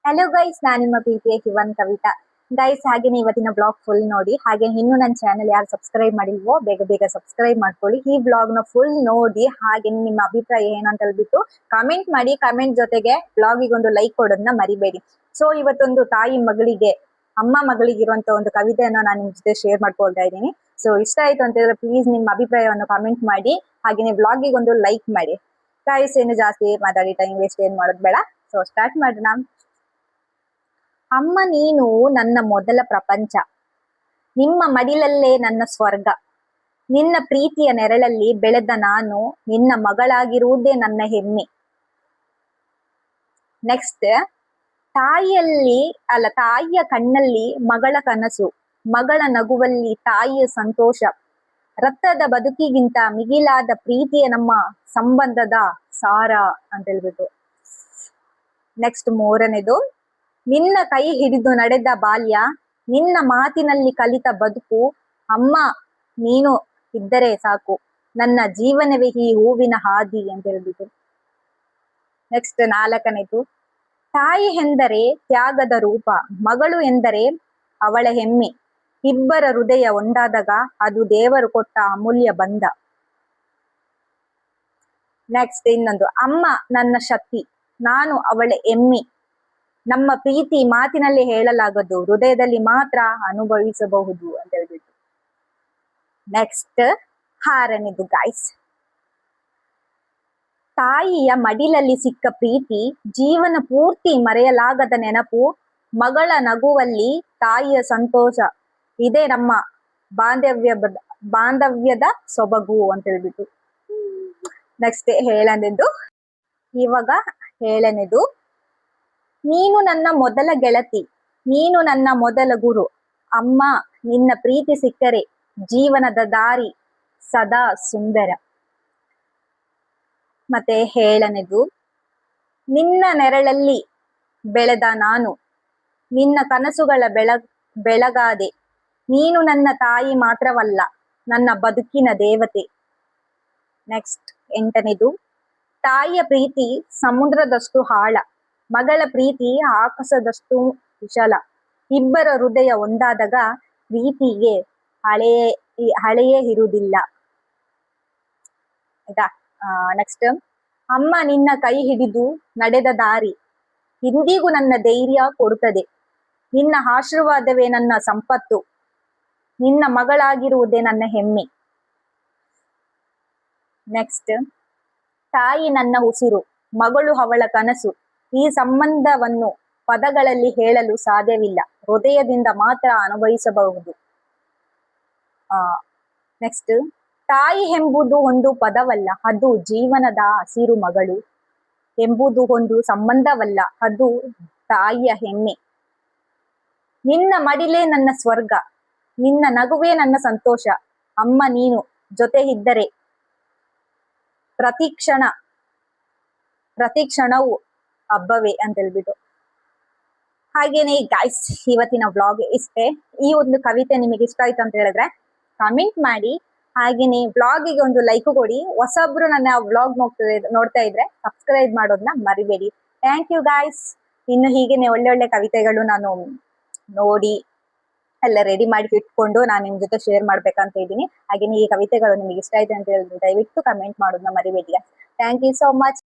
Hello guys, ನಾನು ನಿಮ್ಮ ಪ್ರೀತಿಯ ಶಿವನ್ ಕವಿತಾ. ಗೈಸ್, ಹಾಗೇನೆ ಇವತ್ತಿನ ಬ್ಲಾಗ್ ಫುಲ್ ನೋಡಿ. ಹಾಗೆ ಇನ್ನು ನನ್ನ ಚಾನೆಲ್ ಯಾರು ಸಬ್ಸ್ಕ್ರೈಬ್ ಮಾಡಿಲ್ವೋ ಬೇಗ ಬೇಗ ಸಬ್ಸ್ಕ್ರೈಬ್ ಮಾಡ್ಕೊಳ್ಳಿ. ಈ ಬ್ಲಾಗ್ ನ ಫುಲ್ ನೋಡಿ, ಹಾಗೆ ನಿಮ್ಮ ಅಭಿಪ್ರಾಯ ಏನಂತ ಹೇಳ್ಬಿಟ್ಟು ಕಮೆಂಟ್ ಮಾಡಿ. ಕಮೆಂಟ್ ಜೊತೆಗೆ ಬ್ಲಾಗಿಗೆ ಒಂದು ಲೈಕ್ ಕೊಡೋದನ್ನ ಮರಿಬೇಡಿ. ಸೊ ಇವತ್ತೊಂದು ತಾಯಿ ಮಗಳಿಗೆ, ಅಮ್ಮ ಮಗಳಿಗೆ ಇರುವಂತ ಒಂದು ಕವಿತೆಯನ್ನು ನಾನು ನಿಮ್ ಜೊತೆ ಶೇರ್ ಮಾಡ್ಕೊಳ್ತಾ ಇದ್ದೀನಿ. ಸೊ ಇಷ್ಟ ಆಯ್ತು ಅಂತ ಹೇಳಿದ್ರೆ ಪ್ಲೀಸ್ ನಿಮ್ಮ ಅಭಿಪ್ರಾಯವನ್ನು ಕಮೆಂಟ್ ಮಾಡಿ. ಹಾಗೆ ಬ್ಲಾಗಿಗೆ ಒಂದು ಲೈಕ್ ಮಾಡಿ. ಗೈಸ್, ಏನು ಜಾಸ್ತಿ ಮಾತಾಡಿ ಟೈಮ್ ವೇಸ್ಟ್ ಏನ್ ಮಾಡೋದು ಬೇಡ. ಸೊ ಸ್ಟಾರ್ಟ್ ಮಾಡೋಣ. ಅಮ್ಮ ನೀನು ನನ್ನ ಮೊದಲ ಪ್ರಪಂಚ, ನಿಮ್ಮ ಮಡಿಲಲ್ಲೇ ನನ್ನ ಸ್ವರ್ಗ. ನಿನ್ನ ಪ್ರೀತಿಯ ನೆರಳಲ್ಲಿ ಬೆಳೆದ ನಾನು, ನಿನ್ನ ಮಗಳಾಗಿರುವುದೇ ನನ್ನ ಹೆಮ್ಮೆ. ನೆಕ್ಸ್ಟ್, ತಾಯಿಯ ಕಣ್ಣಲ್ಲಿ ಮಗಳ ಕನಸು, ಮಗಳ ನಗುವಲ್ಲಿ ತಾಯಿಯ ಸಂತೋಷ. ರಕ್ತದ ಬದುಕಿಗಿಂತ ಮಿಗಿಲಾದ ಪ್ರೀತಿಯ ನಮ್ಮ ಸಂಬಂಧದ ಸಾರ ಅಂತ ಹೇಳ್ಬಿಟ್ಟು. ನೆಕ್ಸ್ಟ್, ಮೂರನೇದು, ನಿನ್ನ ಕೈ ಹಿಡಿದು ನಡೆದ ಬಾಲ್ಯ, ನಿನ್ನ ಮಾತಿನಲ್ಲಿ ಕಲಿತ ಬದುಕು. ಅಮ್ಮ ನೀನು ಇದ್ದರೆ ಸಾಕು, ನನ್ನ ಜೀವನವೇ ಈ ಹೂವಿನ ಹಾದಿ ಅಂತ ಹೇಳ್ಬಿಟ್ಟು. ನೆಕ್ಸ್ಟ್, ನಾಲ್ಕನೇದು, ತಾಯಿ ಎಂದರೆ ತ್ಯಾಗದ ರೂಪ, ಮಗಳು ಎಂದರೆ ಅವಳ ಹೆಮ್ಮೆ. ಇಬ್ಬರ ಹೃದಯ ಒಂದಾದಾಗ ಅದು ದೇವರು ಕೊಟ್ಟ ಅಮೂಲ್ಯ ಬಂಧ. ನೆಕ್ಸ್ಟ್, ಇನ್ನೊಂದು, ಅಮ್ಮ ನನ್ನ ಶಕ್ತಿ, ನಾನು ಅವಳ ಹೆಮ್ಮೆ. ನಮ್ಮ ಪ್ರೀತಿ ಮಾತಿನಲ್ಲಿ ಹೇಳಲಾಗದು, ಹೃದಯದಲ್ಲಿ ಮಾತ್ರ ಅನುಭವಿಸಬಹುದು ಅಂತ ಹೇಳ್ಬಿಟ್ಟು. ನೆಕ್ಸ್ಟ್, ಆರನೇದು ಗೈಸ್, ತಾಯಿಯ ಮಡಿಲಲ್ಲಿ ಸಿಕ್ಕ ಪ್ರೀತಿ, ಜೀವನ ಪೂರ್ತಿ ಮರೆಯಲಾಗದ ನೆನಪು. ಮಗಳ ನಗುವಲ್ಲಿ ತಾಯಿಯ ಸಂತೋಷ, ಇದೇ ನಮ್ಮ ಬಾಂಧವ್ಯದ ಸೊಬಗು ಅಂತ ಹೇಳ್ಬಿಟ್ಟು. ನೆಕ್ಸ್ಟ್, ಏಳನೇದು, ನೀನು ನನ್ನ ಮೊದಲ ಗೆಳತಿ, ನೀನು ನನ್ನ ಮೊದಲ ಗುರು. ಅಮ್ಮ ನಿನ್ನ ಪ್ರೀತಿ ಸಿಕ್ಕರೆ ಜೀವನದ ದಾರಿ ಸದಾ ಸುಂದರ. ಮತ್ತೆ 7ನೇದು, ನಿನ್ನ ನೆರಳಲ್ಲಿ ಬೆಳೆದ ನಾನು, ನಿನ್ನ ಕನಸುಗಳ ಬೆಳಗಾದೆ. ನೀನು ನನ್ನ ತಾಯಿ ಮಾತ್ರವಲ್ಲ, ನನ್ನ ಬದುಕಿನ ದೇವತೆ. ನೆಕ್ಸ್ಟ್, 8ನೇದು, ತಾಯಿಯ ಪ್ರೀತಿ ಸಮುದ್ರದಷ್ಟು ಆಳ, ಮಗಳ ಪ್ರೀತಿ ಆಕಾಶದಷ್ಟು ವಿಶಾಲ. ಇಬ್ಬರ ಹೃದಯ ಒಂದಾದಾಗ ಪ್ರೀತಿಗೆ ಹಳೆಯೇ ಇರುವುದಿಲ್ಲ. ಆಯ್ತಾ? ನೆಕ್ಸ್ಟ್, ಅಮ್ಮ ನಿನ್ನ ಕೈ ಹಿಡಿದು ನಡೆದ ದಾರಿ ಇಂದಿಗೂ ನನ್ನ ಧೈರ್ಯ ಕೊಡುತ್ತದೆ. ನಿನ್ನ ಆಶೀರ್ವಾದವೇ ನನ್ನ ಸಂಪತ್ತು, ನಿನ್ನ ಮಗಳಾಗಿರುವುದೇ ನನ್ನ ಹೆಮ್ಮೆ. ನೆಕ್ಸ್ಟ್, ತಾಯಿ ನನ್ನ ಉಸಿರು, ಮಗಳು ಅವಳ ಕನಸು. ಈ ಸಂಬಂಧವನ್ನು ಪದಗಳಲ್ಲಿ ಹೇಳಲು ಸಾಧ್ಯವಿಲ್ಲ, ಹೃದಯದಿಂದ ಮಾತ್ರ ಅನುಭವಿಸಬಹುದು. ನೆಕ್ಸ್ಟ್, ತಾಯಿ ಎಂಬುದು ಒಂದು ಪದವಲ್ಲ, ಅದು ಜೀವನದ ಹಸಿರು. ಮಗಳು ಎಂಬುದು ಒಂದು ಸಂಬಂಧವಲ್ಲ, ಅದು ತಾಯಿಯ ಹೆಮ್ಮೆ. ನಿನ್ನ ಮಡಿಲೇ ನನ್ನ ಸ್ವರ್ಗ, ನಿನ್ನ ನಗುವೇ ನನ್ನ ಸಂತೋಷ. ಅಮ್ಮ ನೀನು ಜೊತೆ ಇದ್ದರೆ ಪ್ರತಿ ಕ್ಷಣವು ಹಬ್ಬವೇ ಅಂತ ಹೇಳ್ಬಿಟ್ಟು. ಹಾಗೇನೆ ಗೈಸ್, ಇವತ್ತಿನ ವ್ಲಾಗ್ ಇಷ್ಟೇ. ಈ ಒಂದು ಕವಿತೆ ನಿಮಗೆ ಇಷ್ಟ ಆಯ್ತು ಅಂತ ಹೇಳಿದ್ರೆ ಕಮೆಂಟ್ ಮಾಡಿ. ಹಾಗೇನೆ ವ್ಲಾಗಿಗೆ ಒಂದು ಲೈಕ್ ಕೊಡಿ. ಹೊಸಬ್ರು ನನ್ನ ವ್ಲಾಗ್ ನೋಡ್ತಾ ಇದ್ರೆ ಸಬ್ಸ್ಕ್ರೈಬ್ ಮಾಡೋದನ್ನ ಮರಿಬೇಡಿ. Thank you guys. ಇನ್ನು ಹೀಗೇನೆ ಒಳ್ಳೆ ಕವಿತೆಗಳು ನಾನು ನೋಡಿ ಎಲ್ಲ ರೆಡಿ ಮಾಡಿ ಇಟ್ಕೊಂಡು ನಾನು ನಿಮ್ ಜೊತೆ ಶೇರ್ ಮಾಡ್ಬೇಕಂತ ಇದ್ದೀನಿ. ಹಾಗೇನೆ ಈ ಕವಿತೆಗಳು ನಿಮಗೆ ಇಷ್ಟ ಆಯ್ತು ಅಂತ ಹೇಳಿದ್ರೆ ದಯವಿಟ್ಟು ಕಮೆಂಟ್ ಮಾಡೋದನ್ನ ಮರಿಬೇಡಿ. Thank you so much.